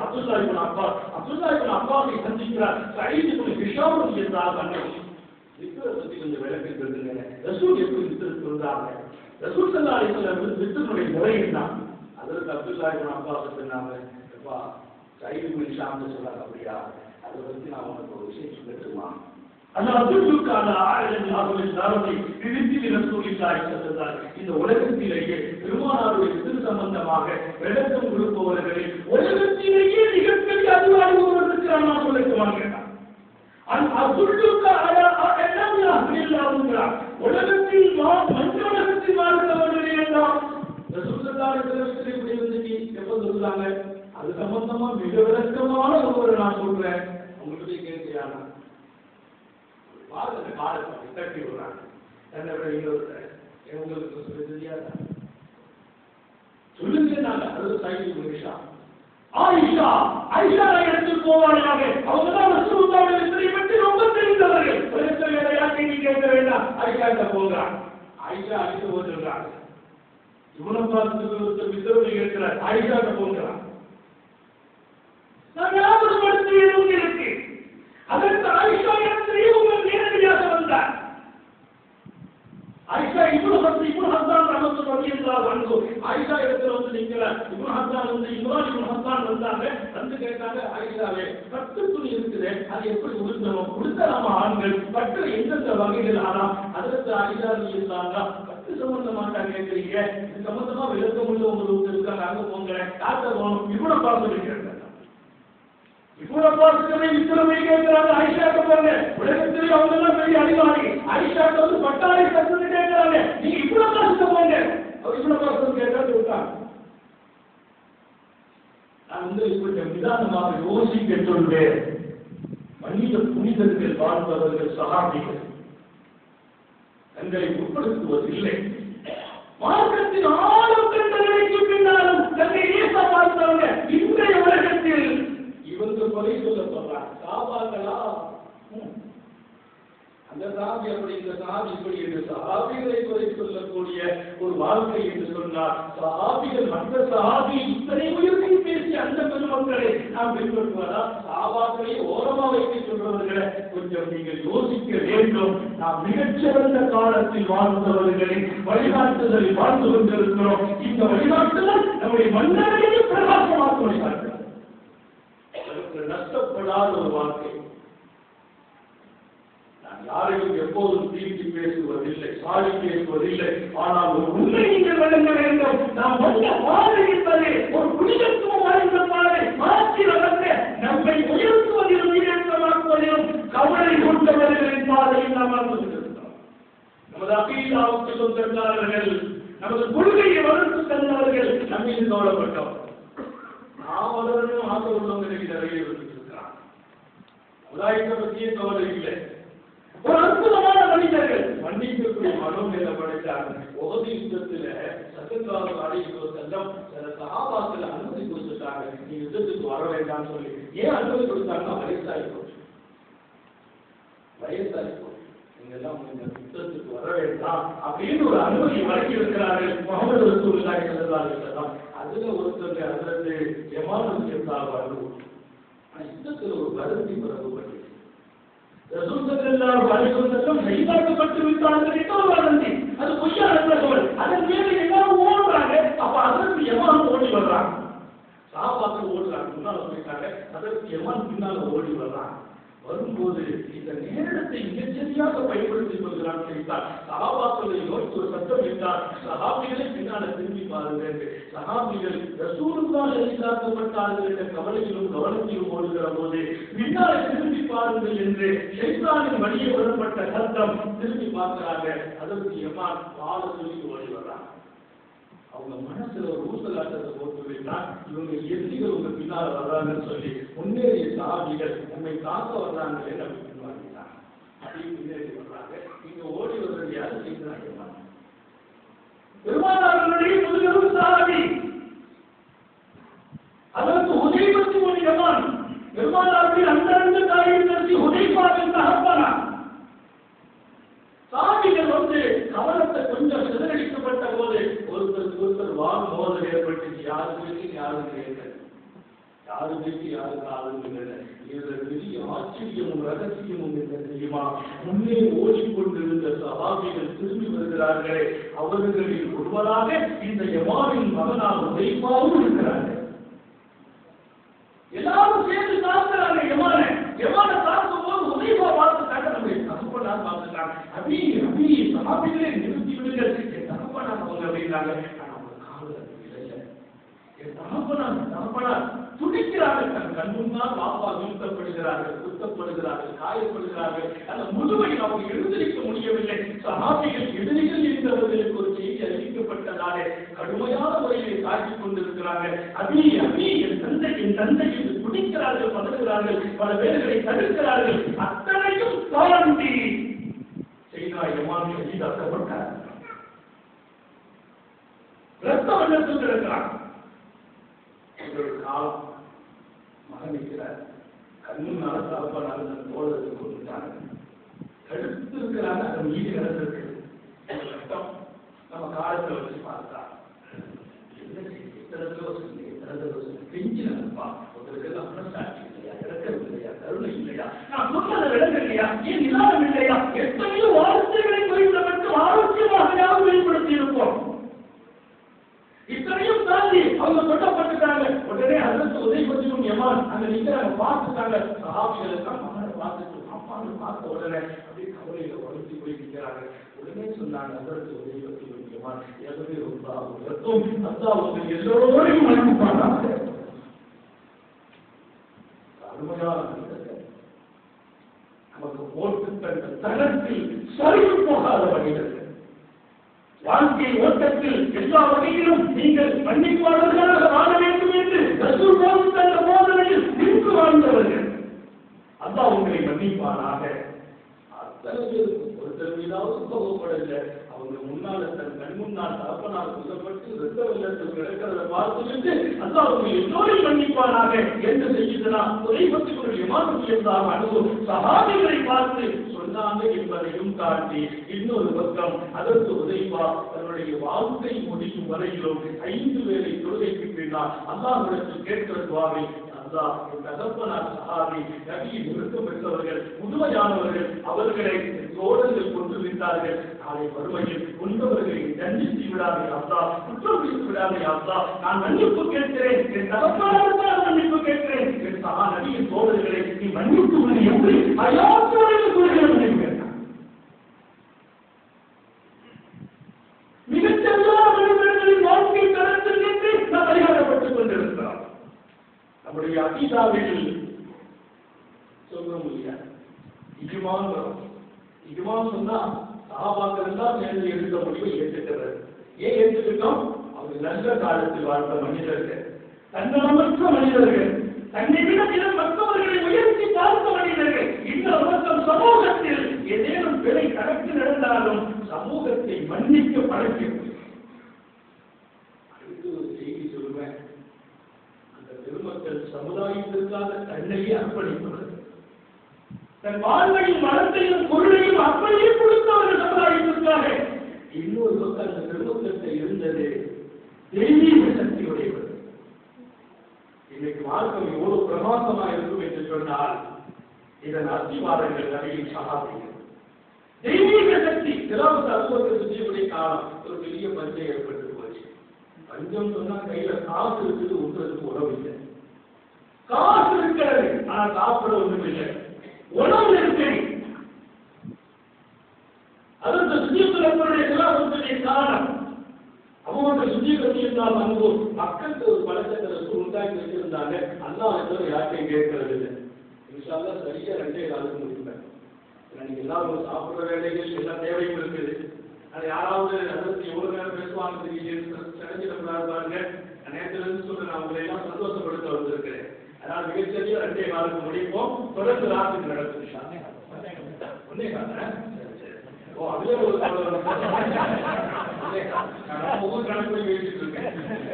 அப்துல்லா இப்னு அப்பாஸை சந்திக்கிறார். சயீத் இப்னு ஹிஷாம் என்றால் அன்னை வித்ரை பற்றி கொஞ்சம் விளக்கி சொல்லுங்க. ரசூல் எப்படி வித்ரை சொல்றாங்க? ரசூல் ஸல்லல்லாஹு அலைஹி வஸல்லம் வித்ருடைய முறை என்ன? அதற்கு அப்துல்லா இப்னு அப்பாஸ் சொன்னாங்க, அப்பா சயீத் இப்னு ஹிஷாம் சொல்றாங்க, அப்படியா? அதை பற்றி நான் உங்களுக்கு ஒரு விஷயம் சொல்லட்டுமா? இந்த உலகத்திலேயே பெருமானாருடைய வித்து சம்பந்தமாக விளக்கம் கொடுப்பவர்களை உலகத்திலேயே மிகப்பெரிய அறிவாளி ஒருவர் இருக்கிறார். நான் சொல்லட்டுமான்னு கேட்டான். உலகத்தில் மஞ்சளகத்தில் வாழ்ந்தவர்களே எல்லாம் எப்ப சொல்றாங்க? அது சம்பந்தமா மிக விளக்கமான ஒருவரை நான் சொல்றேன், உங்களுக்கு கேட்கிறாங்க. பாருங்க காலத்தை தட்டி விடுறாங்க. என்ன உங்களுக்கு தெரியாதா? சொல்லுங்க. அது சயீத் இப்னு ஹிஷாம். ஆயிஷா இடத்தில் போவார்கள். அவங்க தான் ரசூலுல்லாஹி வித்ரை பற்றி ரொம்ப தெரிந்தவர்கள். வேற யாரையும் கேட்க வேண்டாம். ஆயிஷா கிட்ட போகிறாங்க. ஆயிஷா அழைத்து போகிறாங்க. இவனை பார்த்து வித்ரை கேட்கிறார். ஆயிஷா கிட்ட போகிறாங்க. நான் ஞாபகப்படுத்தி எதுவும் இருக்கு. அதற்கு ஆயிஷா இடத்திலேயே உங்கள் நேரடியாக வந்தார். ஆயிஷா இப்னு ஹஸ்ஸான் ரஹ்மத்துல்லாஹி அலைஹி ஆயிஷா இடத்துல வந்து நிக்கிறார். இப்னு ஹஸ்ஸான் வந்து இம்ரான் இப்னு ஹஸ்ஸான் வந்தாங்க. வந்து கேட்டாங்க, ஆயிஷாவே பட்டு துணி இருக்குது, அது எப்படி உடுத்தணும்? உடுத்தலாமா ஆண்கள்? பட்டு எந்தெந்த வகைகள்? ஆனா அதற்கு ஆயிஷா இருந்தாங்க, பட்டு சம்பந்தமாட்டா கேட்கறீங்க, இது சம்பந்தமா விளக்கம் உள்ள உங்களுக்கு இருக்காங்க, அங்க போங்க. யார்கிட்ட போகணும்? இப்னு அப்பாஸ் கேட்டாங்க. இப்னு அப்பாஸ் விக்ரமை கேட்கிறாங்க. ஆயிஷாட்ட போங்க. உலகத்திலே அவங்க எல்லாம் பெரிய அறிவாளி. ஆயிஷாட்ட வந்து பட்டாரை சத்தத்தை கேட்கிறாங்க. நீங்க இப்னு அப்பாஸ் போங்க. அவர் இப்னு அப்பாஸ் கேட்டாரு விட்டாங்க. நான் வந்து இப்படி நிதானமாக யோசிக்க சொல்வேன். புனிதர்கள் வாழ்ந்தவர்கள் சஹாபிகள் தங்களை உட்படுத்துவதில்லை. மார்க்கத்தின் ஆழம் கண்டதற்கு பின்னாலும் தன்னை நேச பார்த்தவங்க இன்றைய உலகத்தில் இவங்க கொலை சொல்ல சொல்றாங்க. சாபாக்களா? அந்த சாபி அப்படி, இந்த சாபி இப்படி என்று சஹாபிகளை குறை சொல்லக்கூடிய ஒரு வாழ்க்கை என்று சொன்னார். சஹாபிகள் மற்ற சஹாபி இத்தனை உயர்த்தி பேசிய அந்த பெருமக்களை நாம் பின்பற்றுவதா? சாபாக்களை ஓரமா வைத்து சொல்றவர்களை கொஞ்சம் நீங்கள் யோசிக்க வேண்டும். நாம் மிகச்சிறந்த காலத்தில் வாழ்ந்தவர்களின் வழிகாட்டுதலை வாழ்ந்து கொண்டிருக்கிறோம். இந்த வழிகாட்டுதல் நம்முடைய மன்னரையே பிரகாசமாக்க நஷ்டப்படாத ஒரு வாழ்க்கை. நான் யாரையும் எப்போதும் தீர்த்து பேசுவதில்லை, சாடி பேசுவதில்லை. ஆனால் ஒரு உண்மை நீங்கள் வழங்க வேண்டும். நாம் வந்த பாதை என்பது ஒரு புனிதத்துவம் வாய்ந்த பாதை. மாற்றி வளர்ந்த நம்மை உயர்த்துவதிலும் உயர்த்தமாக்குவதிலும் கவலை கொண்டவர்களின் பாதையில் நாம் கொண்டிருக்கிறோம். நமது அகீதாவுக்கு சொந்தக்காரர்கள், நமது கொள்கையை வளர்த்து தந்தவர்கள் நம்மீது கவலைப்பட்டோம். நாம் வளரணும் ஆசை உள்ளவங்களுக்கு நிறைய இருந்திருக்கிறான். உலகத்தை பற்றியே கவலை இல்லை. ஒரு அற்புதமான மனிதர்கள் மன்னிக்கக்கூடிய மனோநிலை படைத்தார்கள். உஹது யுத்தத்தில் ஸல்லல்லாஹு அலைஹி வஸல்லம் சில சஹாபாக்கள் அனுமதி கொடுத்துட்டாங்க, நீ யுத்தத்துக்கு வர வேண்டாம்னு சொல்லி. ஏன் அனுமதி கொடுத்தாங்கன்னா வயசாகி போச்சு. நீங்க எல்லாம் யுத்தத்துக்கு வர வேண்டாம் அப்படின்னு ஒரு அனுமதி வழங்கி இருக்கிறார்கள் முஹம்மது ரசூலுல்லாஹி ஸல்லல்லாஹு அலைஹி வஸல்லம். அதுல ஒருத்தர் அதற்கு யமான் இருந்தார்கள். யுத்தத்தில் ஒரு கருத்தை பிறகுபட்டு ரசூல் ஸல்லல்லாஹு அலைஹி வஸல்லம் கைதாக்கப்பட்டு விட்டார்கள் என்ற ஒரு வதந்தி. அது பொய்யான தகவல். அதன் மேல எல்லாரும் ஓடுறாங்க. அப்ப அதற்கு யமான் ஓடி வர்றாங்க. சஹாபாக்கள் ஓடுறாங்க, முன்னால போயிட்டாங்க. அதற்கு யமான் பின்னால ஓடி வர்றாங்க. வரும்போது இந்த நேரத்தை மிகச்சரியாக பயன்படுத்திக் கொள்கிறான் கேட்டார். சஹாபாக்களை நோக்கி ஒரு சத்தம் என்றார், சஹாபிகளை பின்னால திரும்பி பாருங்கள். சஹாபிகள் ரசூலுல்லாஹ் எதிர்த்தாக்கப்பட்டார்கள் என்ற கவலையிலும் கவனத்திலும் ஓடுகிற போது பின்னால திரும்பி பாருங்கள் என்று ஷைத்தானின் வழியே விடப்பட்ட சத்தம். திரும்பி பார்க்கிறாங்க. அதற்கு யமான் பால சொல்லி ஓடி வர்றாங்க. அவங்க மனசுல ஒரு ஊசலாட்டத்தை போட்டு வைத்தால் இவங்க எதிரிகள் உங்க பின்னால வர்றாங்கன்னு சொல்லி முன்னேறிய சஹாபிகள் நம்மை காக்க வர்றாங்களே நம்ம பின்வாங்கிட்டாங்க. அப்படின்னு முன்னேறி வர்றாங்க. இங்க ஓடி வர்றது யாரு? செய்தாங்க பெருமானார்களுடைய முதுகெலும் சஹாபி. அதற்கு ஹுதைபத்து ஒரு யமான். பெருமானாருடைய அந்த தாயின் கருதி ஹுதைபாவின் தகப்பனா. சாமிகள் வந்து கவனத்தை கொஞ்சம் சிதறடிக்கப்பட்ட போது ஒருத்தருக்கு ஒருத்தர் வான் மோதல் ஏற்பட்டு யாருக்கு ஏற்பட்டு யாருக்கு யாருக்கு ஆளுநர் இதுல பெரிய ஆச்சரியமும் ரகசியமும் என்ன தெரியுமா? முன்னே ஓடிக்கொண்டிருந்த சஹாபிகள் திரும்பி வருகிறார்களே, அவர்களில் ஒருவராக இந்த யமானின் மகனாக உதைப்பாவும் இருக்கிறார்கள். எல்லாரும் சேர்ந்து தாக்குறாங்க. யமான தாக்கும் போது உதைப்பா பார்த்துட்டாங்க. நம்ம தகப்பனார் பார்த்துட்டாங்க. அபி சஹாபிகளே நிறுத்தி விடுங்கள், என் தகப்பனார் அவங்க அப்படின்னாங்க. தகப்பனார் துடிக்கிறார்கள். தன் கண் முன்னால் பாப்பா வீழ்த்தப்படுகிறார்கள், குத்தப்படுகிறார்கள், காயப்படுகிறார்கள். அந்த முழுமையில் அவங்க எழுந்திருக்க முடியவில்லை. சஹாபிகள் எதிரிகள் இருந்தவர்களுக்கு ஒரு செய்தி அறிவிக்கப்பட்டதாலே கடுமையான முறையிலே தாக்கிக் கொண்டிருக்கிறார்கள். அபி என் தந்தை என்று துடிக்கிறார்கள், பதறுகிறார்கள், பல பேர்களை தடுக்கிறார்கள். அத்தனையும் தாண்டி செய்தா யமான் ஷஹீதாக்கப்பட்டார். இரத்த வெள்ளத்தில் இருக்கிறார். காலம் மகனிக்கிறார். கண்ணுனால தகப்பனால தோழத்தை கொண்டுட்டாங்க. தடுத்து இருக்கிறாங்க. அந்த மீது நடந்திருக்கு. நம்ம காலத்தை வச்சு பார்த்தா என்ன கெஞ்சி நடப்பா உங்களுக்கு மனசாட்சி இல்லையா, இறக்கம் இல்லையா, கருணை இல்லையா, நான் சொன்னதை விளங்க இல்லையா, ஏன் நிதானம் இல்லையா, எத்தனையோ வார்த்தைகளை குறிப்பிடப்பட்டு ஆரோக்கியமாக யாரும் வெளிப்படுத்தி இருப்போம். இத்தனையும் தாண்டி அவங்க சொல்லப்பட்டுட்டாங்க. உடனே அதற்கு உதவி பற்றியும் யமான் அங்க நிக்கிறாங்க. பார்த்துட்டாங்க. சஹாபிகள் எல்லாம் மகனை பார்த்துட்டு அப்பான்னு பார்த்த உடனே அப்படியே கவலையில உடச்சி போய் நிற்கிறாங்க. உடனே சொன்னாங்க அதற்கு உதவி பற்றியும் யமான் எதுவே ரொம்ப அல்லாஹ் எல்லோரையும் அனுப்பிப்பாங்க. அருமையான மனிதர்கள், நமக்கு போட்டு தந்த தளத்தில் சரிவு போகாத மனிதர்கள், வாழ்க்கை ஓட்டத்தில் எல்லா வகையிலும் நீங்கள் மன்னிப்பாளர்களாக வாழ வேண்டும் என்று ரசூல் தந்த போதனையில் நின்று வாழ்ந்தவர்கள். அல்லாஹ் உங்களை மன்னிப்பானாக. அத்தனை பேருக்கு ஒருத்தர் மீதாவது கோபப்படல. அவங்க முன்னால தன் கண் முன்னால் தகப்பனால் சொல்லப்பட்டு இரத்த வெள்ளத்தில் கிடக்கிறத பார்த்துவிட்டு அல்லாஹ் உங்களை எல்லோரையும் மன்னிப்பானாக என்று செய்யுதுனா துறைபத்துக்குள் யமானுடையதாக அனுபவம் சஹாபிகளை பார்த்து சொன்னாங்க என்பதையும் தாண்டி இன்னொரு பக்கம் அதற்கு உதைப்பா தன்னுடைய வாழ்க்கை முடியும் வரையிலும் 5 வேளை தொழுகைக்கு பின்னால் அல்லாஹ்விடத்தில் கேட்கிற துஆவை அல்லாஹ் என் தகப்பனார் சஹாபி நபியை நெருக்கம் பெற்றவர்கள், முழுமையானவர்கள், அவர்களை தோழர்கள் கொண்டு விட்டார்கள். நாளை வறுமையில் கொண்டவர்களை தண்டித்து விடாதே அல்லாஹ், குற்றம் வைத்து விடாதே அல்லாஹ். நான் மன்னிப்பு கேட்கிறேன், என் தகப்பனாருக்காக மன்னிப்பு கேட்கிறேன். என் சஹா நபியின் தோழர்களை நீ மன்னிப்பு விடு என்று அயாத்தோடு கூறுகிறது கேட்டான். மிகச்சரியான மனிதர்களின் வாழ்க்கை தரத்தில் நின்று நாம் பரிகாரப்பட்டுக் கொண்டிருக்கிறோம். நம்முடைய அகீதாவில் சொல்ல முடியாது. இஜ்மான் சொன்னா சஹாபாக்கள் எல்லாம் சேர்ந்து எடுத்த முடிவை ஏற்றுக்கிறது. ஏன் ஏற்றுக்கிட்டோம்? அவங்க நல்ல காலத்தில் வாழ்ந்த மனிதர்கள், தன்னலமற்ற மனிதர்கள், தன்னை விட மற்றவர்களை உயர்த்தி பார்த்த மனிதர்கள். இந்த உலகம் சமூகத்தில் ஏதேனும் பிழை கணக்கு நடந்தாலும் சமூகத்தை மன்னிக்க பழக்க. அடுத்து ஒரு செய்தி சொல்லுவேன். பெருமக்கள் சமுதாயத்திற்காக தன்னையே அர்ப்பணித்தவர்கள், தன் வாழ்வையும் மனத்தையும் பொருளையும் அப்படியே கொடுத்தவர்கள் சமுதாயத்திற்காக. இன்னொரு பக்கம் அந்த பெருமக்கள் இருந்தது தெய்வீக சக்தியுடையவர். இன்னைக்கு மார்க்கம் எவ்வளவு பிரகாசமாக இருக்கும் என்று சொன்னால் இதன் அத்திவாரங்கள் நிறைய சகாபிகள். தெய்வீக சக்தி திராவிட அலுவலகத்தை செய்யக்கூடிய காலம் ஒரு பெரிய பஞ்சம் ஏற்பட்டு போச்சு. பஞ்சம் சொன்னா கையில காசு இருக்குது, ஒன்றுக்கு உணவு இல்லை. காசு இருக்கிறது, ஆனா சாப்பிட ஒன்றும் இல்லை. உணவு இருக்கு. அதற்கு சுஜீவனுடைய நிலாபத்துடைய காரணம் அவங்க சுஜீவத்தை இருந்தால் அன்பு மக்களுக்கு ஒரு பழக்கத்தை உண்டாக்கி வச்சிருந்தாங்க. அல்லாஹ் யார்ட்டையும் கேட்கறது இல்லை. இன்ஷால்லா சரியா 2 நாளுக்கு முடிப்பேன். நீங்க எல்லாரும் சாப்பிடுற வேலைகள் எல்லா தேவையும் இருக்குது. அது யாராவது அதற்கு எவ்வளவு நேரம் பேசுவாங்க பாருங்க. நேரத்துல இருந்து சொல்றேன், நான் உங்களை எல்லாம் சந்தோஷப்படுத்த வந்திருக்கிறேன். அதனால மிகச்சரியா 2 நாளுக்கு முடிப்போம். தொடர்ந்து ராத்துக்கு நடக்கும். ஒன்னே காரணம் அதுல ஒரு ஒவ்வொரு கணக்கு பேசிட்டு இருக்கேன்.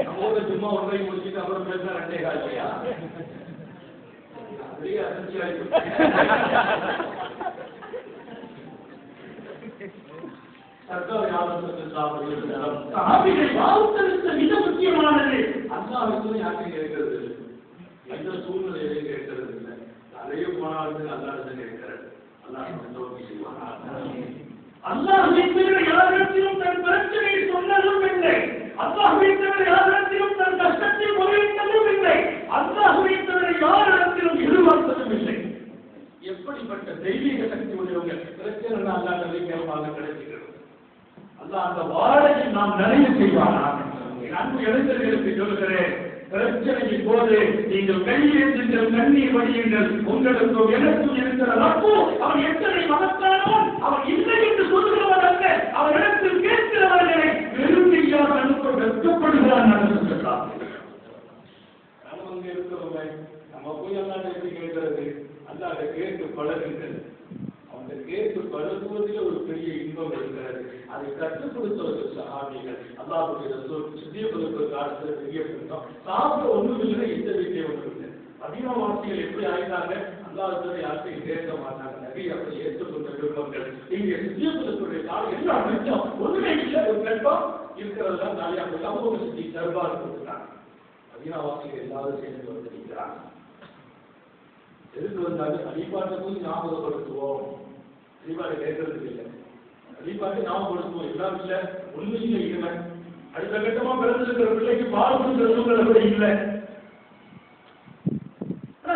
நம்ம ஊர்ல சும்மா ஒன்றை முடிச்சுட்டு அப்புறம் பேசினா 2 காலையா அப்படியே அதிர்ச்சி ஆயிடும். மிக முக்கியமானது அல்லாஹ்வுக்கு யாருக்கு இருக்கிறது. அல்லாஹ்வை தவிர யாரிடத்திலும் தன் கஷ்டத்தை முறையிட்டதும் இல்லை, அல்லாஹ்வை தவிர யாரிடத்திலும் எதிர்பார்த்ததும் இல்லை. எப்படிப்பட்ட தெய்வீக சக்தி உடையவங்க. பிரச்சனை அல்லாஹ் கேட்பாங்க, கிடைக்கிறது. அல்லாஹ் அந்த வாழையை நாம் நிறைய செய்வானா? அன்பு இளைஞர்களுக்கு சொல்கிறேன், பிரச்சனையின் போது நீங்கள் கையேற்றுங்கள், கண்ணீர் வடியுங்கள். உங்களுக்கும் எனக்கும் இருக்கிற ரப்பு அவன் எத்தனை மகத்தானவன், அவன் இல்லை என்று சொல்லுகிறவன் அல்ல, அவன் இடத்தில் கேட்கிறவர்களை வெறுமையாக அனுப்ப வெட்கப்படுகிறான். நம்ம அங்க இருக்கிறோமே, நம்ம போய் அல்லாஹ் எப்படி கேட்கிறது? அல்லாஹ் கேட்டு பழகுங்கள். அவங்க கேட்டு பழகுவதில் ஒரு பெரிய இன்பம் இருக்கிறது. அதை கற்றுக் கொடுத்தவர்கள் சஹாபிகள். அல்லாஹ்வுடைய ரசூல் சித்தியப்பதற்கு காலத்தில் பெரிய பெருந்தோம். சாப்பிட ஒன்றும் இல்லை, எந்த வீட்டையும் ஒன்றும் இல்லை. அதிகவாசிகள் எப்படி ஆயிட்டாங்க? அல்லாஹ்வுடைய யாருக்கையும் கேட்க மாட்டாங்க. நபி அப்படி ஏற்றுக்கொண்ட விருப்பங்கள். இங்கே சித்தியப்பதற்குடைய காலம் எல்லாம் மிச்சம் ஒன்றுமே இல்லை. ஒரு கட்டம் இருக்கிறதெல்லாம் நிறையா போய் அவங்க சுற்றி தர்பார் கொடுத்துட்டாங்க. அதிகவாசிகள் எல்லாரும் சேர்ந்து வந்திருக்கிறாங்க. எதுக்கு வந்தாங்க? அடிப்பாட்டை போய் ஞாபகப்படுத்துவோம். அடிப்பாட்டை கேட்கறதுக்கு இல்லை, அடிப்பாட்டை ஞாபகப்படுத்துவோம். எல்லாம் இல்லை, ஒன்றும் இல்லை. இல்லை அடுத்த கட்டமா பிறந்திருக்கிற பிள்ளைக்கு பால் கொடுக்கிறது கூட இல்லை.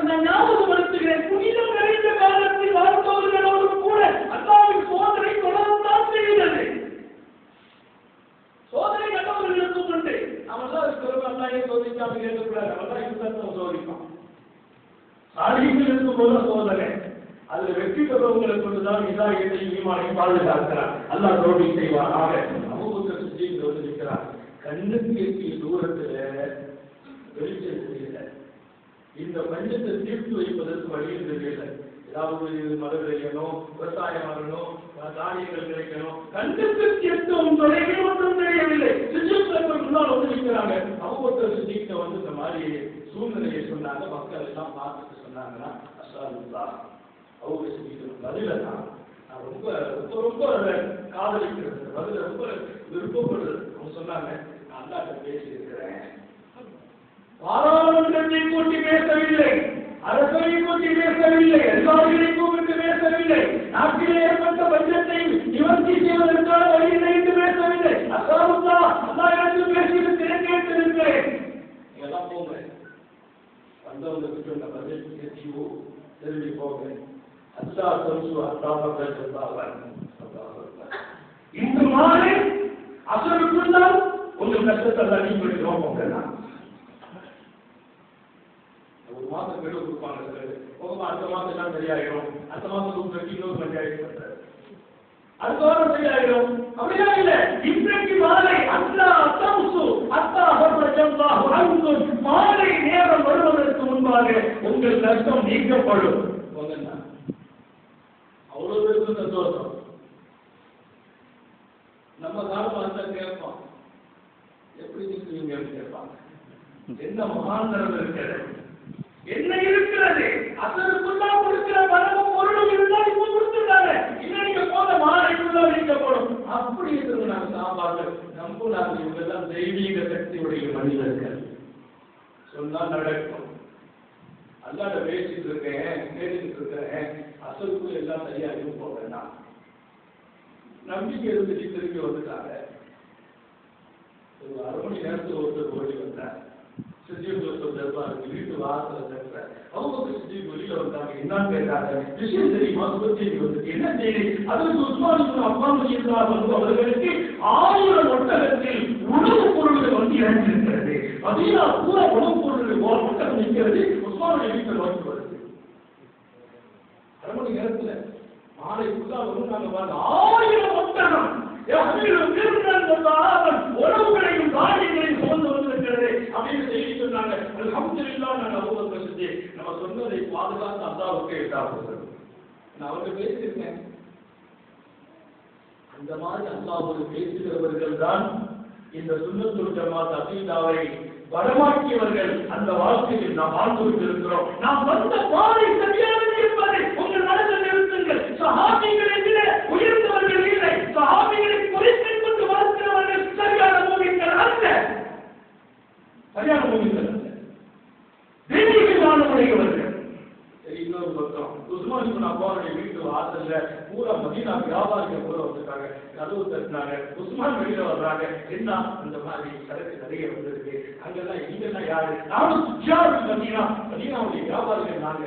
நான் ஞாபகப்படுத்துகிறேன், புனிதம் நிறைந்த காலத்தில் வாழ்ந்தவர்களோடு கூட அல்லாஹ்வின் சோதனை தொடர்ந்தான் செய்கிறது. சோதனை கண்டவர்களுக்கும் உண்டு. அவன் தான் அல்லாஹ்வை சோதிக்காம கேட்கக்கூடாது. அவன் தான் யுத்தத்தை சோதிப்பான். சாதிகள் இருக்கும்போது சோதனை, அதுல வெற்றி பெறவங்களை கொண்டுதான் இதாயத்தையும் ஈமானையும் பாதுகாக்கிறார். அல்லாஹ் தோல்வி செய்வார். ஆக அபூபக்கர் சித்திக் இருக்கிறார். கண்ணுக்கு எட்டிய தூரத்துல வெளிச்சம் தெரியல. இந்த பஞ்சத்தை தீர்த்து வைப்பதற்கு வழியும் தெரியல. ஏதாவது மழை பெய்யணும், விவசாயம் வரணும், தானியங்கள் கிடைக்கணும். கண்ணுக்கு எட்டும் தொலைவில் ஒன்றும் தெரியவில்லை. சித்திக் முன்னால் வந்து நிற்கிறாங்க. அபூபக்கர் சித்திக் வந்து இந்த மாதிரி சூழ்நிலையை சொன்னாங்க. மக்கள் எல்லாம் பார்த்துட்டு சொன்னாங்கன்னா, அஸ்ஸலாமுல்லா அவங்க சித்திக் பதில தான் நான் ரொம்ப ரொம்ப ரொம்ப காதலிக்கிறது, பதில ரொம்ப விருப்பப்படுறது. அவங்க சொன்னாங்க, நான் அல்லாஹ்ட்ட பேசி இருக்கிறேன். பாராளுமன்றத்தை கூட்டி பேசவில்லை, அரசை கூட்டி பேசவில்லை, அதிகாரிகளை கூப்பிட்டு பேசவில்லை, நாட்டிலே ஏற்பட்ட பட்ஜெட்டை நிவர்த்தி செய்வதற்கான வழியில்லை என்று பேசவில்லை. அஸ்ஸலாமுல்லா அல்லாஹ் எனக்கு பேசியிருக்கிறேன், கேட்டிருக்கிறேன். நீங்கெல்லாம் போங்க, வந்தவங்களுக்கு சொன்ன பதில் பேசியோ திரும்பி போங்க. அல்லாஹ் சொல்லுவா அல்லாஹ் சொல்லாவார். இன்று மாலை அசருக்குள்ளால் உங்கள் கஷ்டத்தை நீ பண்ணிடுவோம். போங்க, ஒரு மாதம் கெடு கொடுப்பாங்க. அடுத்த மாதம் எல்லாம் சரியாயிடும். அடுத்த மாதம் இன்னொரு பஞ்சாயத்து அடுத்த வாரம் சரியாயிடும். அப்படியா இல்ல, இன்றைக்கு மாலை மாலை நேரம் வருவதற்கு முன்பாக உங்கள் கஷ்டம் நீக்கப்படும். அவ்வளவு பேருக்கு சந்தோஷம். நம்ம காலம் அந்த கேட்போம், எப்படி நீங்க கேட்பாங்க. என்ன மகாந்தரம் இருக்கிறது, என்ன இருக்கிறது? அசருக்குள்ளா கொடுக்கிற பணமும் பொருளும் இருந்தால் இப்ப கொடுத்துருக்காங்க. இன்னும் நீங்க போன மாலைக்குள்ள நீக்கப்படும். அப்படி இருக்கிறது. நாங்க சாப்பாடு நம்புனாங்க. இவங்கெல்லாம் தெய்வீக சக்தியுடைய மனிதர்கள். சொன்னா நடக்கும். அல்லாத பேசிட்டு இருக்கேன், கேட்டுட்டு இருக்கிறேன். அசலுக்குள்ள எல்லாம் சரியாகவும் போக வேண்டாம். நம்பிக்கை இருந்துச்சு, திரும்பி வந்துட்டாங்க. ஒரு அரை மணி நேரத்தில் ஒருத்தர் ஓடி வந்தார். வீட்டு வாசல அவங்க வெளியில வந்தாங்க. என்னன்னு கேட்டாங்க, விஷயம் தெரியுமா? சுபச்செய்தி வந்துட்டு என்ன செய்தி? அதற்கு உஸ்மான் அவர்களுக்கு 1000 ஒட்டகத்தில் உணவுப் பொருள்கள் வந்து இறங்கியிருக்கிறது. மதீனா பூரா உணவுப் பொருள்கள் ஒட்டகம் நிற்கிறது. உஸ்மானுடைய வீட்டில் வந்து வருது. அரை மணி நேரத்துல மாலைக்குள்ளா வந்து நாங்க 1000 ஒட்டகம் உணவுகளையும் தானியங்களையும் சுமந்து வந்திருக்கிறது அப்படின்னு செய்தி சொன்னாங்க. அல்ஹம்துலில்லாஹ், நாங்கள் அபூபக்கர் சித்திக் நம்ம சொன்னதை பாதுகாத்து அல்லாஹ்வுக்கு எட்டாகுகிறது. நான் அவருக்கு பேசியிருக்கேன். அந்த மாதிரி அல்லாஹ்வோடு பேசுகிறவர்கள் தான் இந்த சுன்னத்துல் ஜமாத் அகீதாவை வளமாக்கியவர்கள். அந்த வாழ்க்கையில் நாம் வாழ்ந்து கொண்டிருக்கிறோம். நாம் வந்த பாதை சரியானது என்பதை உங்கள் மனதில் நிறுத்துங்கள். சஹாபிகள் என்கிற உயர்ந்தவர்கள் இல்லை. சஹாபிகளை குறைத்துக் கொண்டு வளர்க்கிறவர்கள் சரியான மூமின்கள் அல்ல. சரியான மூமின்கள் அல்ல, தெய்வீகமான உடையவர்கள். இன்னொரு பக்கம் உஸ்மான் இப்னு அஃபானுடைய வீட்டு வாசல்ல பூரா மதீனா வியாபாரிகள் பூரா வந்திருக்காங்க. கதவு தட்டினாங்க. உஸ்மான் வெளியில வர்றாங்க. என்ன இந்த மாதிரி சரக்கு நிறைய வந்திருக்கு. அங்கெல்லாம் இங்கெல்லாம் யாரு? நானும் மதீனாவுடைய வியாபாரிகள் நாங்க.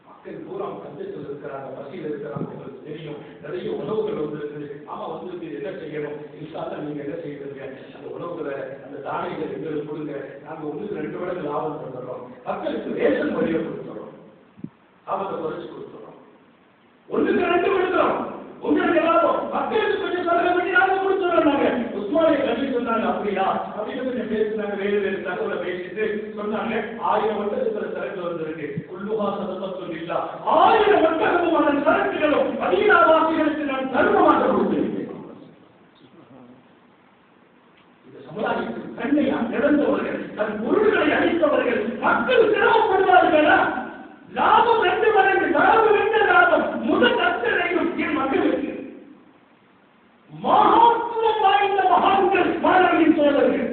மக்கள் பூரா பஞ்சத்தில் இருக்கிறாங்க, பசியில் இருக்கிறாங்க. உங்களுக்கு தெரியும், நிறைய உணவுகள் வந்திருக்குது. ஆமா வந்திருக்கு, என்ன செய்யணும்? இன்ஷால்லா நீங்க என்ன செய்யறீங்க? அந்த உணவுகளை, அந்த தானியங்கள் எங்களுக்கு கொடுங்க. நாங்க 1-2 மடங்கு லாபம் தந்துடுறோம். மக்களுக்கு ரேஷன் வழியை கொடுத்துறோம், லாபத்தை குறைச்சு கொடுத்துறோம். 1-2 கொடுத்துறோம். உங்களுக்கு லாபம், மக்களுக்கு கொஞ்சம் சலுகை பண்ணி நாங்க கொடுத்துறோம். நாங்க உஸ்மானிய கல்வி சொன்னாங்க. அப்படியா அப்படின்னு கொஞ்சம் பேசினாங்க. வேறு தகவலை பேசிட்டு சொன்னாங்க, 1000 வருடத்துல சரக்கு வந்திருக்கு. உள்ளுவா சதமத்தும் இல்லா 1000 வருடமான சரக்குகளும் மதீனாவாசிகளுக்கு நான் தருணமாக கொடுத்திருக்கேன். இந்த சமுதாயத்தில் கண்ணை இழந்தவர்கள், தன் பொருள்களை அளித்தவர்கள், மக்கள் சிரமப்படுவார்களா? லாபம் 2 மடங்கு, லாபம் 2 லாபம், முதல் அத்தனையும் என் மக்களுக்கு. மகத்துவம் வாய்ந்த மகான்கள், மாணவியின் சோழர்கள்,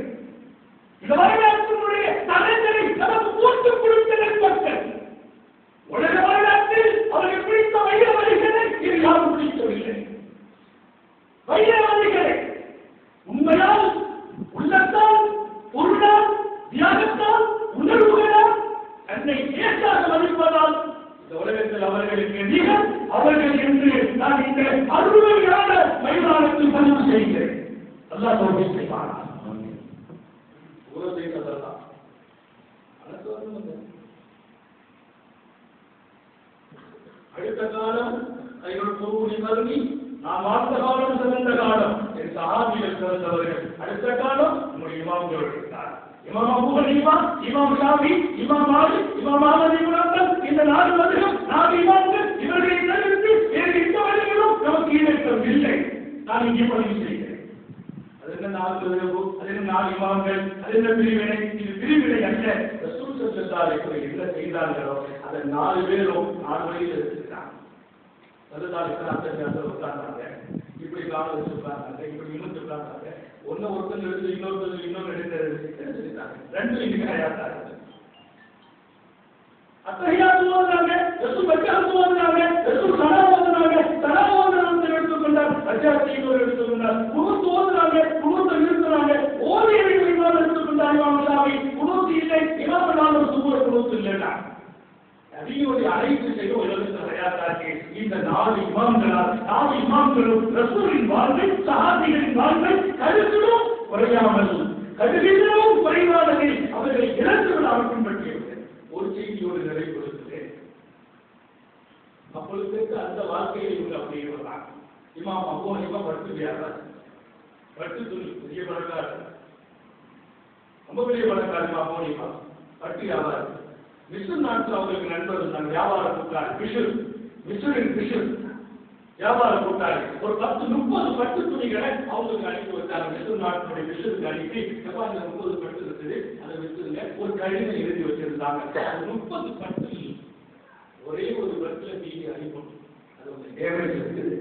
இந்த வரலாற்றினுடைய தலைகளை நமக்கு போட்டுக் கொடுத்த நண்பர்கள். உலக வரலாற்றில் அவர்கள் பிடித்த வைரவதிகளை இது யாரும் பிடிக்கவில்லை. வைரவதிகளை உண்மையால், உள்ளத்தால், பொருளால், தியாகத்தால், உணர்வுகளால், தன்னை ஏற்றாக மதிப்பதால் இந்த உலகத்தில் அவர்களுக்கு நிகழ் அவர்கள் என்று நான் இந்த அருமையான மைதானத்தில் பதிவு செய்கிறேன். அல்லாஹ் தௌஃபீக் செய்வானாக. அடுத்த காலம் கருணி, நாம் வாழ்ந்த காலம் சிறந்த காலம், என் சஹாபிகள் சிறந்தவர்கள். அடுத்த காலம் நம்முடைய இமாம்கள் இருக்கிறார். இமாம் அபூ ஹனீஃபா, இமாம் ஷாஃபி, இமாம் மாலிக், இமாம் அஹ்மத் இப்னு ஹம்பல், இந்த 4 மதுஹப், 4 இமாம்கள், இவர்களை தவிர்த்து வேறு எந்த வழிகளும் நமக்கு ஈடேற்றவில்லை. நான் இங்கே பதிவு செய்கிறேன். அது என்ன 4 மதுஹப், அது என்ன 4 இமாம்கள், அது என்ன பிரிவினை? இது பிரிவினை அல்ல. ரசூல் ஸல்லல்லாஹு அலைஹி வஸல்லம் என்ன செய்தார்களோ அதை 4 பேரும் 4 வழியில் எடுத்துக்கிறாங்க. உட்கார்ந்தாங்க, இப்படி கால வச்சுருக்காங்க, இப்படி இன்னும் சொல்றாங்க. ஒன்னு ஒருத்தர் எடுத்து இன்னொருத்தர் இன்னொரு எடுத்துட்டாங்க. 2 இன்னைக்கு ஆயாத்தாங்க. அத்தகையாவது ஓதுறாங்க, ரசூல் பக்கத்து ஓதுறாங்க, ரசூல் சலாம் ஓதுறாங்க, சலாம் ஓதுறவங்க எடுத்துக்கொண்டார், அஜாத்தி இன்னொரு எடுத்துக்கொண்டார், குனூத் ஓதுறாங்க, குனூத்தை நிறுத்துறாங்க, ஓதியவர்கள் இமாம் எடுத்துக்கொண்டார். இமாம் ஷாஃபி குனூத் இல்லை, இமாம் நானும் சுபுஹ் குனூத் இல்லைன்னா நபியுடைய அழைப்பு செய்யும் உலகத்தில் ஹயாத்தாக்கி இந்த 4 இமாம்களால் 4 இமாம்களும் ரசூலின் வாழ்வை, சஹாபிகளின் வாழ்வை கருத்திலும் குறையாமல், கருவிலும் குறைவானதை அவர்களை இழந்து விடாமல் பின்பற்றியவர்கள். ஒரு செய்தியோடு நிறைவுறுத்துகிறேன். அப்பொழுது அந்த வாழ்க்கையை இவங்க அப்படி இருந்தாங்க. இமாம் அபூ ஹனீஃபா பட்டு வியாபாரம், பட்டு துணி, பெரிய பணக்காரர், ரொம்ப பெரிய பணக்காரர். இமாம் அபூ ஹனீஃபா பட்டு வியாபாரம். மிஸ்ர் நாட்டில் அவங்களுக்கு நண்பர் இருந்தாங்க, வியாபார கூட்டாளி பிஷர், மிஸ்ரின் பிஷர் வியாபார கூட்டாளி. ஒரு 10-30 பட்டு துணிகளை அவங்களுக்கு அனுப்பி வச்சாங்க. மிஸ்ர் நாட்டினுடைய பிஷருக்கு அனுப்பி, எப்ப அந்த 30 பட்டு இருக்குது அதை விட்டுருங்க, ஒரு கடிதம் எழுதி வச்சிருந்தாங்க. 30 பட்டு ஒரே ஒரு பட்டுல தீனி அனுப்பணும். அது ஒரு டேமேஜ் இருக்குது.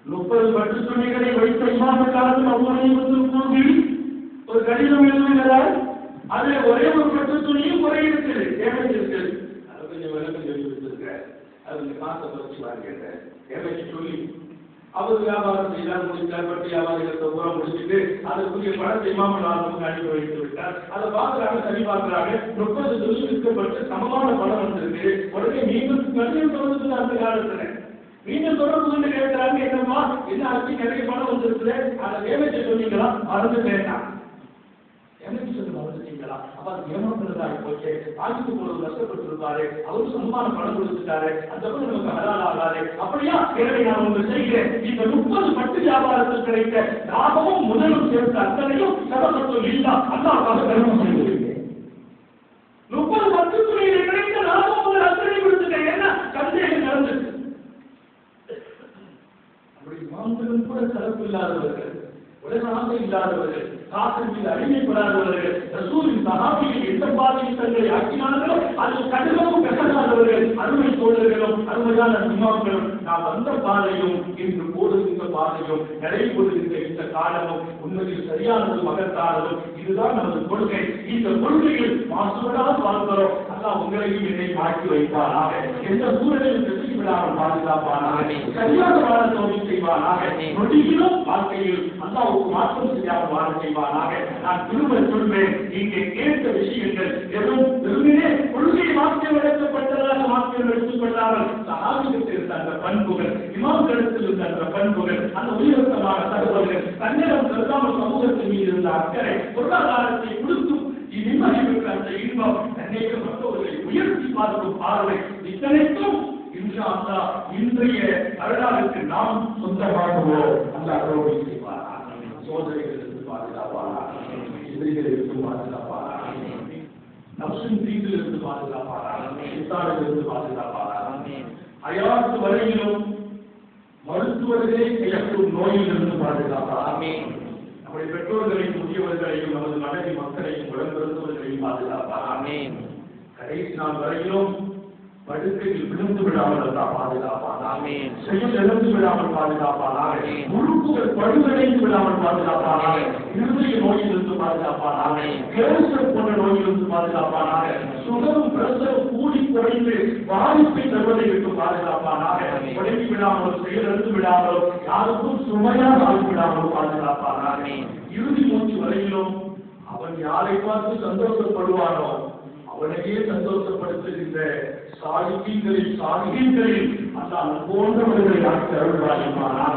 30 பட்டு துணிகளை வைத்த இமாம காலத்தில் அவ்வளவு ஒரு கடிதம் எழுதுகிறார். அதுல ஒரே ஒரு பட்டு துணியும் குறை இருக்குது, டேமேஜ் இருக்குது. அதை கொஞ்சம் விளக்கம் சொல்லி வச்சிருக்க, அது கொஞ்சம் காசை வச்சு வாங்கிட்ட டேமேஜ் சொல்லி அவர் வியாபாரம் செய்தார், முடித்தார். பட்டு வியாபாரிகள் பூரா முடிச்சுட்டு அதற்குரிய பணத்தை இமாம் நாளுக்கு அனுப்பி வைத்து விட்டார். அதை பார்க்கிறாங்க, சரி பார்க்கிறாங்க, 30 துணி விற்கப்பட்டு சமமான பணம் வந்திருக்கு. உடனே மீண்டும் கல்வியும் தொடர்ந்து அந்த காலத்துல மீண்டும் தொடர்பு கொண்டு கேட்கிறாங்க, என்னம்மா என்ன ஆச்சு, நிறைய பணம் வந்திருக்குது, அதை டேமேஜ் சொன்னீங்களா? மறந்து கேட்டான். எனக்கு சொல்லி மறந்துட்டீங்களா? அப்ப அது ஏமாத்துறதா போச்சு, ஆட்சிக்கு போறது நஷ்டப்பட்டிருப்பாரு, அவருக்கு சமமான பணம் கொடுத்துட்டாரு, அந்த பணம் நமக்கு ஹலால் ஆகாது. அப்படியா? எனவே நான் உங்களுக்கு செய்கிறேன், இந்த 30 பட்டு வியாபாரத்தில் கிடைத்த லாபமும் முதலும் சேர்த்த அத்தனையும் சதப்பத்தும் இல்லா அல்லாஹ்வாக தர்மம் செய்திருக்கேன். 30 பட்டு துறையில் கிடைத்த லாபம் முதல் அத்தனை கொடுத்துட்டேன். என்ன சந்தேகம் நடந்துச்சு? அப்படி மாந்தரும் கூட சிறப்பு இல்லாதவர்கள், உலக ஆசை இல்லாதவர்கள், காற்றின் மீது அடிமைப்படாதவர்கள், ரசூலின் சஹாபிகள் எந்த பாதையில் தங்களை ஆக்கினார்களோ அது கடுகவும் பெற்றாதவர்கள், அருமை தோழர்களும் அருமையான இமாம்களும் நாம் வந்த பாதையும் இன்று போடுகின்ற பாதையும் நடைபெறுகின்ற இந்த காலமும் உண்மையில் சரியானதும் மகத்தானதும் இதுதான் நமது கொள்கை. இந்த கொள்கையில் மாசுபடாத வாழ்கிறோம் அல்லாஹ் உங்களையும் என்னை மாற்றி வைப்பானாக. எந்த சூழலிலும் வெற்றி விடாமல் பாதுகாப்பானாக. சரியான வாழ தோல்வி செய்வானாக. நொடியிலும் வாழ்க்கையில் அல்லாஹ்வுக்கு மாற்றம் செய்யாமல் வாழ செய்வானாக. நான் திரும்ப சொல்வேன், இங்கே கேட்ட விஷயங்கள் எதுவும் வெறுமனே கொள்கை மாற்றியம் எடுக்கப்பட்டதாக மாற்றியம் எடுத்துக்கொள்ளாமல் சஹாபிகளுக்கு இருந்த அந்த பண்புகள், இமாம்களிடத்தில் இருந்த அந்த பண்புகள், அந்த உயர்த்தமான தகவல்கள், தன்னிடம் கருதாமல் சமூகத்தின் மீது இருந்த அக்கறை, பொருளாதாரத்தை கொடுத்தும் நிம்மதி பெற்ற அந்த இன்பம், தன்னைக்கப்பட்டவர்களை உயர்த்தி பார்க்கும் பார்வை, இத்தனைக்கும் இன்ஷா அல்லாஹ் இன்றைய வரலாறுக்கு நாம் சொந்தமாகுவோம். அல்லாஹ் தௌபா செய்வாராக. சோதனைகளிலிருந்து பாதுகாப்பாராக. எதிரிகளிலிருந்து பாதுகாப்பாராக. நப்சின் தீங்கிலிருந்து பாதுகாப்பாராக. சித்தாரிலிருந்து பாதுகாப்பாராக. அயாத்து வரையிலும் மருத்துவர்களே செய்யப்படும் நோயிலிருந்து பாதுகாப்பாராக. நம்முடைய பெற்றோர்களையும் முதியவர்களையும் நமது மனைவி மக்களையும் உடன்பிறந்தவர்களையும் பாதுகாப்பாராக. கடைசி நாள் வரையிலும் படுக்கையில் விழுந்து விடாமல் எல்லாம் பாதுகாப்பானாக. செயல் இழந்து விடாமல் பாதுகாப்பானாக. உறுப்புகள் பழுவடைந்து விடாமல் பாதுகாப்பானாக. இருதய நோயிலிருந்து பாதுகாப்பானாக. கேன்சர் போன்ற நோயிலிருந்து பாதுகாப்பானாக. சுகரும் பிரசவம் கூடி குறைந்து பாதிப்பை தருவதை விட்டு பாதுகாப்பானாக. உடங்கி விடாமல் செயல் இழந்து விடாமல் யாருக்கும் சுமையாக ஆகி விடாமல் பாதுகாப்பானாக. இறுதி மூச்சு வரையிலும் அவன் யாரை பார்த்து சந்தோஷப்படுவானோ அவனையே சந்தோஷப்படுத்துகின்ற சாகிகளில் அல்லாஹ் போன்றவர்களை ஆட்சி அருள்வாய்ப்பானாக.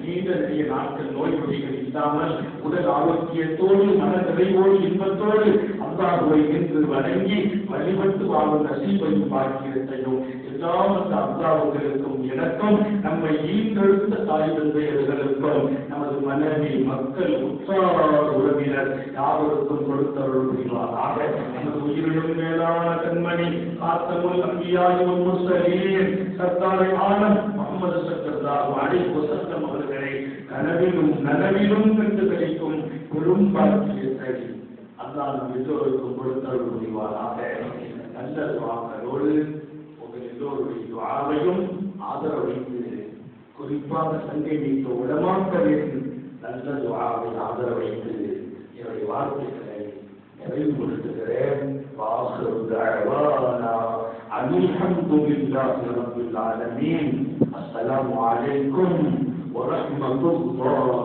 நீண்ட நிறைய நாட்கள் நோய் நொடிகள் இல்லாமல் உடல் ஆரோக்கியத்தோடு மன நிறைவோடு இன்பத்தோடு அல்லாஹ்வை என்று வணங்கி வழிபட்டு வாழும் நசீபையும் பாக்கியத்தையும் எல்லாம் அந்த அல்லாஹ்வுக்கும் எனக்கும் நம்மை ஈன்றெடுத்த தாய் தந்தையர்களுக்கும் நமது மனைவி மக்கள் உற்றார் உறவினர் யாவருக்கும் கொடுத்தருள் புரிவாராக. நமது உயிரிலும் மேலான கண்மணி காத்தமுல் அன்பியாய் வல் முர்சலீன் சர்தார் ஆலம் முஹம்மது ஸல்லல்லாஹு அலைஹி வஸல்லம் அவர்களை கனவிலும் நனவிலும் கண்டு கிடைக்கும் பெரும் பாக்கியத்தை அல்லாஹ் நம் எல்லோருக்கும் கொடுத்தருள் புரிவாராக. நல்ல துஆக்களோடு உங்கள் எல்லோருடைய துஆவையும் ஆதரவைத்து குறிப்பாக சங்கை நீக்க உடமாக்களின் நல்ல துஆவை ஆதரவைத்து என்னுடைய வார்த்தைகளை நிறைவுபடுத்துகிறேன். வாஹிரு தஅவானா அல்ஹம்துலில்லாஹி ரப்பில் ஆலமீன். அஸ்ஸலாமு அலைக்கும் வரஹ்மத்துல்லாஹி